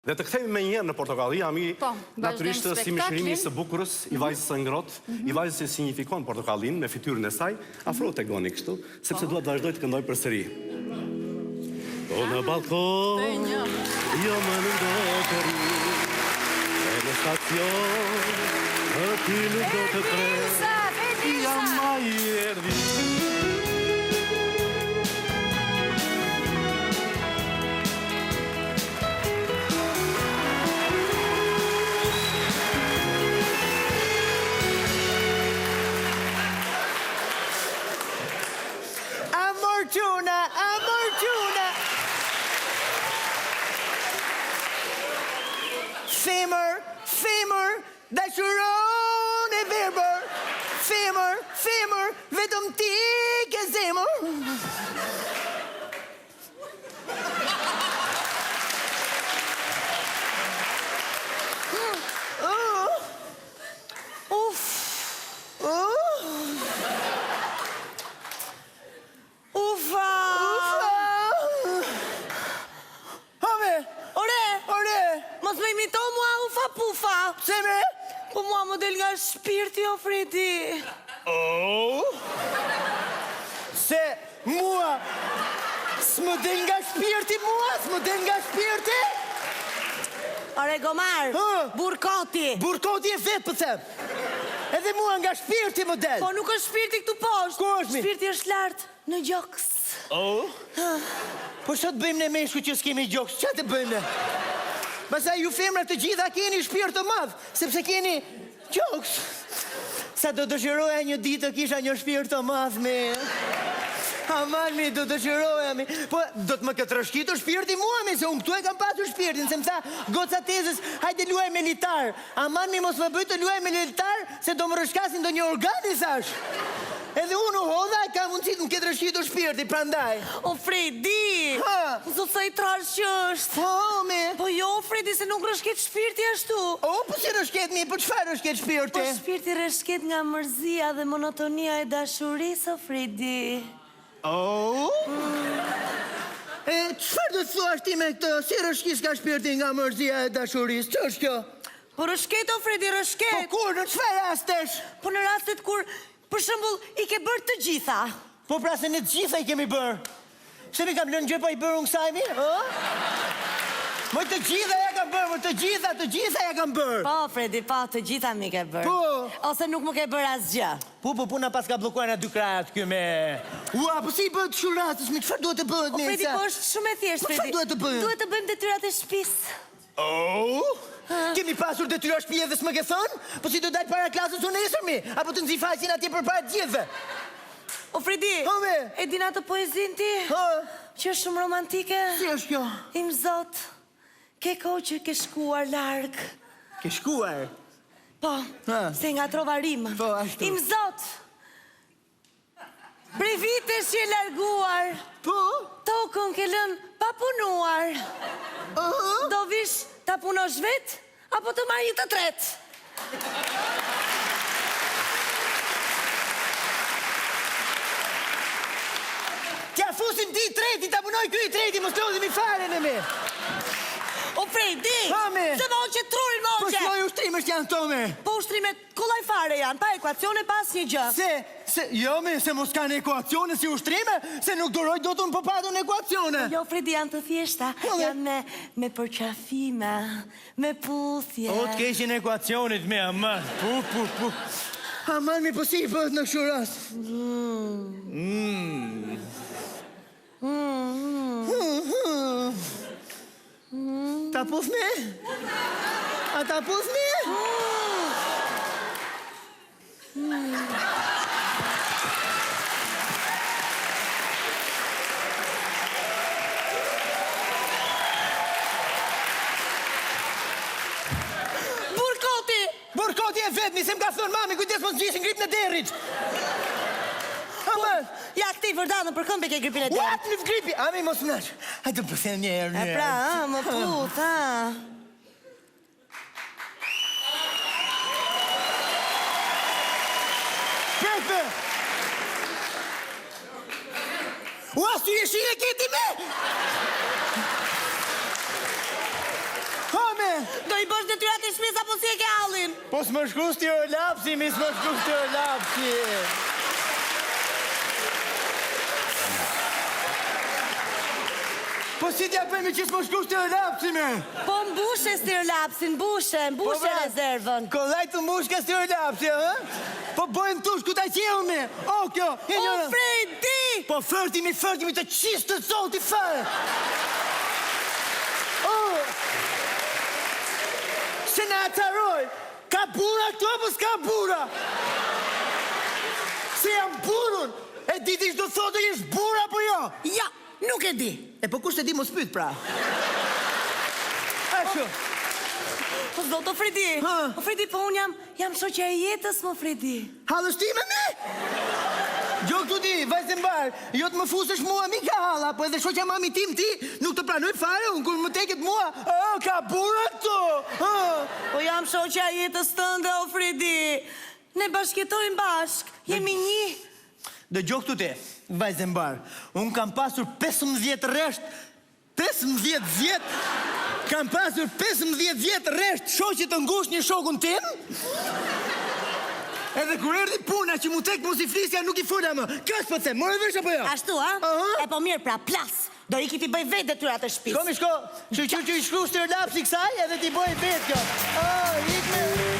Dhe të kthejmë me njerë në Portokalli, jam i naturisht si mishërimi së bukurës, i vajzës së ngrotë, i vajzës që signifikon Portokallin me fytyrën e saj, afro të goni kështu, sepse duhet vazhdoj të këndoj përsëri. Do në balkon, jo më në ndotëri, e në stacion, në ty nuk do të pre, jam ma i erdi. Amorgjuna! Femër, dashuron e verbër. Femër, vetëm ti ke zemër. Po mua më del nga shpirti, o Fredi. Se mua s'më del nga shpirti, s'më del nga shpirti. Are Gomar, burkoti. Burkoti e vetë për them. Edhe mua nga shpirti më del. Po nuk është shpirti këtu poshtë. Ku është mi? Shpirti është lartë në gjoks. Po që të bëjmë ne meshku që s'kemi gjoks? Që të bëjmë ne? Pastaj ju femra të gjitha keni shpirt të madh, sepse keni gjoks. Sa do dëshiroja një ditë të kisha një shpirt të madh me. Aman mi, do dëshiroja mi. Po do të më këtë rëshkitur shpirti mua mi, se unë këtu e kam pasur shpirtin, se më tha goca tezës, hajde luaj me litar. Aman mi, mos më bëj të luaj me litar, se do më rëshkasin do një organi, thash. Edhe unë u hodha e ka mundësit më këtë rëshkitur shpirti, prandaj. O Fredi, më të thëj trash që është. Po, me. Po jo, Fredi, se nuk rëshket shpirti ashtu. O, po si rëshket mi, po qëfar rëshket shpirti? Po shpirti rëshket nga mërzia dhe monotonia e dashurisë, o Fredi. Qëfar do të thuash ti me këtë? Si rëshkis ka shpirti nga mërzia e dashurisë? Që është kjo? Po rëshket, o Fredi, rëshket. Po kur, në qëfar rastesh? Po në rastet kur, për shembull, i ke bërë të gjitha. Po pra se në të gjitha i kemi bërë. Se mi kam lënë gjë pa i bërë unë kësajmi? Më të gjitha ja kam bërë, më të gjitha ja kam bërë. Po, Fredi, po, të gjitha mi ke bërë. Po. Ose nuk më ke bërë asgjë. Po, puna pas ka blokuar në 2 krajat kjo me. Ua, po si i bëhet shumë rastës, mi qëfar duhet të bëhet me? O, Fredi, po është shumë e thjeshtë, Fredi. Po, qëfar duhet të bëhet? Duhet të bëjmë detyrat e shtëpisë. Kemi pasur detyra shtëpie dhe s'më ke thënë? Po si do dajt para klasës unë nesër mi? Apo të nxifajsin atje për para gjithve? O Fredi, e din atë poezin ti? Që është shumë romantike? Si është kjo? Im zot, ke kohë që ke shkuar larg. Ke shkuar? Po, se nga trova rim. Po, ashtu. Im zot, prej vitesh që e larguar. Po? Tokën ke lënë pa punuar. Do vish ta punosh vet, apo të marrë një të tret? Tja fusim ti treti, ta punoj këj treti, më slodhim i fare në me. O Fredi, se moqe trurin moqe. Po shloj ushtrimës janë to me. Po ushtrimet kollaj fare janë, pa ekuacione pas një gjë. Jo me, se mos kanë ekuacione si ushtrime, se nuk duroj do të më përpadun ekuacione. Jo, Fredi, janë të thjeshta, janë me përqafime, me puthje. O, të keshin ekuacionit me, aman, pu. Aman, mi pësi i bëhet në shuras. Ta puth me? A ta puth me? Burkoti e vetëmi, se m'ka thënë mami, kujdes mos gjishin grip në derit. Aman. Ja, këti vërdanë, për këmbe ke gripin e derit. What, në gripi? Ami, mos më nash. Hajde më përse njerë. E pra, më put, Pepe! Ua, s'tu jeshin e kiti me! Ha! si e ke hallin? Po s'më shku stirolapsi, mi s'më shku stirolapsi. Po si t'ja bëjmë që s'më shku stirolapsi, me? Po mbushe stirolapsin, mbushe rezervën. Kollaj të mbush ka stirolapsi, ha? Po bojmë tush ku ta qehu, me? O, kjo, O, Fredi! Po fërtimi të qistë të zoti fare. Se na ataroj, ka bura këto apo s'ka bura? Se jam burun, e diti që do thotë jesh bura apo jo? Ja, nuk e di. E po kusht e di mos pyet pra. Asho. Po zdo Fredi. O Fredi, po unë jam shoqja e jetës, mo Fredi. Halështime me? Gjok të di, vajzë mbar, jo të më fusësh mua mi ka hala, po edhe shoqja mami tim ti nuk të pranoj fare, unë kur më teket mua, ka bura to. Po jam shoqja e jetës tënde, o Fredi. Ne bashkjetojmë bashk, jemi një. Dhe gjok të te, vajzë mbar, unë kam pasur 15 resht, 15 vjet, kam pasur 15 vjet resht shoqe të ngush një shokun tim. Edhe kur erdi puna që mu tek mos i flisja nuk i funa më. Kash po them, morë vesh apo jo? Ashtu, a? E po mirë, pra, plas. Do i ki ti bëj vetë detyrat e shtëpisë. Shko, që i shkru stirolapsi kësaj edhe ti bëj vetë kjo. Ik me...